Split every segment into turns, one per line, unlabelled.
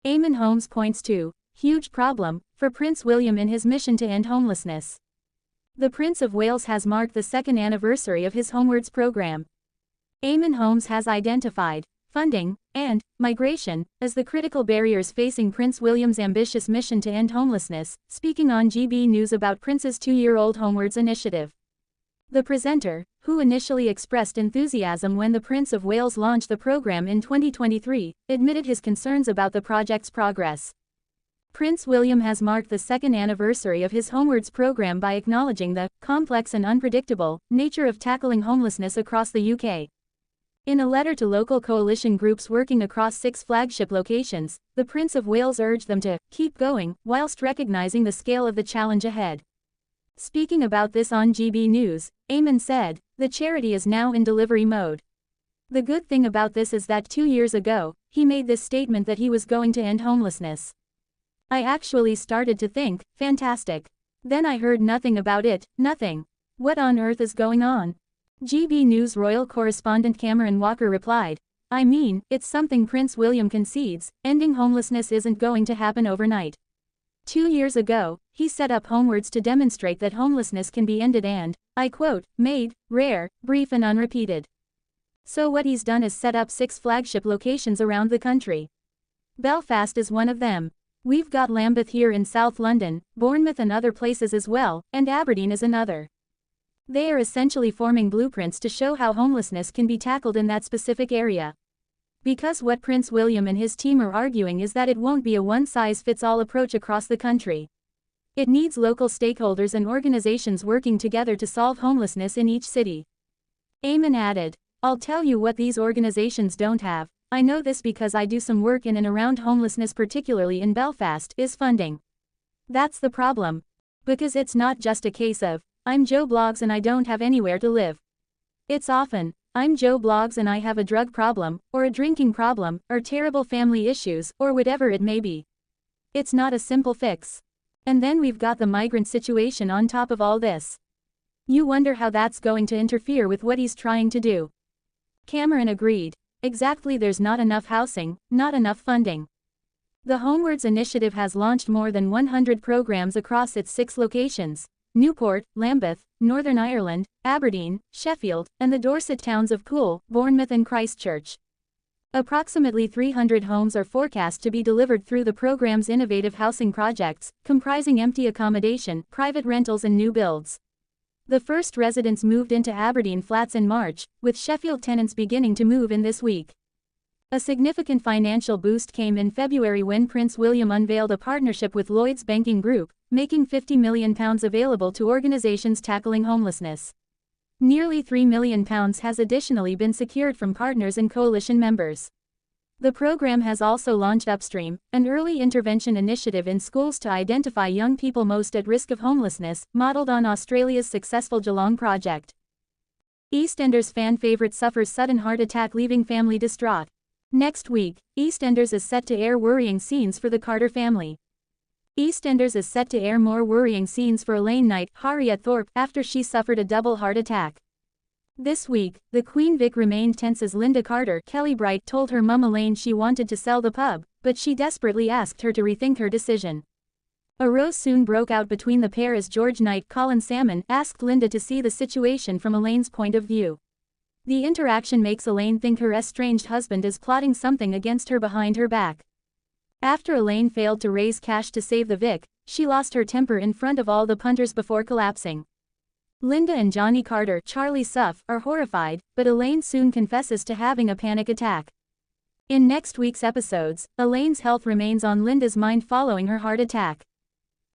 Eamonn Holmes points to huge problem for Prince William in his mission to end homelessness. The Prince of Wales has marked the second anniversary of his Homewards program. Eamonn Holmes has identified funding and migration as the critical barriers facing Prince William's ambitious mission to end homelessness, speaking on GB News about Prince's 2-year-old Homewards initiative. The presenter, who initially expressed enthusiasm when the Prince of Wales launched the program in 2023, admitted his concerns about the project's progress. Prince William has marked the second anniversary of his Homewards program by acknowledging the complex and unpredictable nature of tackling homelessness across the UK. In a letter to local coalition groups working across 6 flagship locations, the Prince of Wales urged them to keep going, whilst recognizing the scale of the challenge ahead. Speaking about this on GB News, Eamonn said, "The charity is now in delivery mode. The good thing about this is that 2 years ago, he made this statement that he was going to end homelessness. I actually started to think, fantastic. Then I heard nothing about it, nothing. What on earth is going on?" GB News royal correspondent Cameron Walker replied, "I mean, it's something Prince William concedes, ending homelessness isn't going to happen overnight. 2 years ago, he set up Homewards to demonstrate that homelessness can be ended and, I quote, made rare, brief and unrepeated. So what he's done is set up 6 flagship locations around the country. Belfast is one of them. We've got Lambeth here in South London, Bournemouth and other places as well, and Aberdeen is another. They are essentially forming blueprints to show how homelessness can be tackled in that specific area. Because what Prince William and his team are arguing is that it won't be a one-size-fits-all approach across the country. It needs local stakeholders and organizations working together to solve homelessness in each city." Eamonn added, "I'll tell you what these organizations don't have, I know this because I do some work in and around homelessness, particularly in Belfast, is funding. That's the problem. Because it's not just a case of, I'm Joe Bloggs and I don't have anywhere to live. It's often, I'm Joe Bloggs and I have a drug problem, or a drinking problem, or terrible family issues, or whatever it may be. It's not a simple fix. And then we've got the migrant situation on top of all this. You wonder how that's going to interfere with what he's trying to do." Cameron agreed. "Exactly, there's not enough housing, not enough funding." The Homewards initiative has launched more than 100 programs across its 6 locations: Newport, Lambeth, Northern Ireland, Aberdeen, Sheffield, and the Dorset towns of Poole, Bournemouth and Christchurch. Approximately 300 homes are forecast to be delivered through the program's innovative housing projects, comprising empty accommodation, private rentals and new builds. The first residents moved into Aberdeen flats in March, with Sheffield tenants beginning to move in this week. A significant financial boost came in February when Prince William unveiled a partnership with Lloyds Banking Group, making £50 million available to organisations tackling homelessness. Nearly £3 million has additionally been secured from partners and coalition members. The program has also launched Upstream, an early intervention initiative in schools to identify young people most at risk of homelessness, modelled on Australia's successful Geelong project. EastEnders fan favourite suffers sudden heart attack, leaving family distraught. Next week, EastEnders is set to air worrying scenes for the Carter family. EastEnders is set to air more worrying scenes for Elaine Knight, Harriet Thorpe, after she suffered a double heart attack. This week, the Queen Vic remained tense as Linda Carter, Kelly Bright, told her mum Elaine she wanted to sell the pub, but she desperately asked her to rethink her decision. A row soon broke out between the pair as George Knight, Colin Salmon, asked Linda to see the situation from Elaine's point of view. The interaction makes Elaine think her estranged husband is plotting something against her behind her back. After Elaine failed to raise cash to save the Vic, she lost her temper in front of all the punters before collapsing. Linda and Johnny Carter, Charlie Suff, are horrified, but Elaine soon confesses to having a panic attack. In next week's episodes, Elaine's health remains on Linda's mind following her heart attack.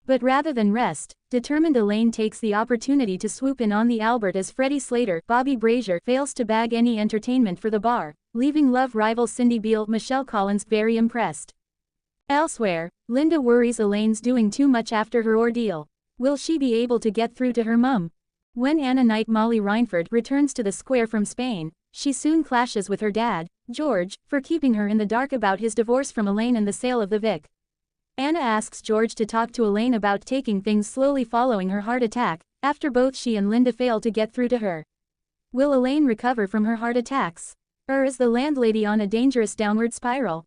But rather than rest, determined Elaine takes the opportunity to swoop in on the Albert as Freddie Slater, Bobby Brazier, fails to bag any entertainment for the bar, leaving love rival Cindy Beale, Michelle Collins, very impressed. Elsewhere, Linda worries Elaine's doing too much after her ordeal. Will she be able to get through to her mum? When Anna Knight Molly Reinford returns to the square from Spain, she soon clashes with her dad, George, for keeping her in the dark about his divorce from Elaine and the sale of the Vic. Anna asks George to talk to Elaine about taking things slowly following her heart attack, after both she and Linda fail to get through to her. Will Elaine recover from her heart attacks? Or is the landlady on a dangerous downward spiral?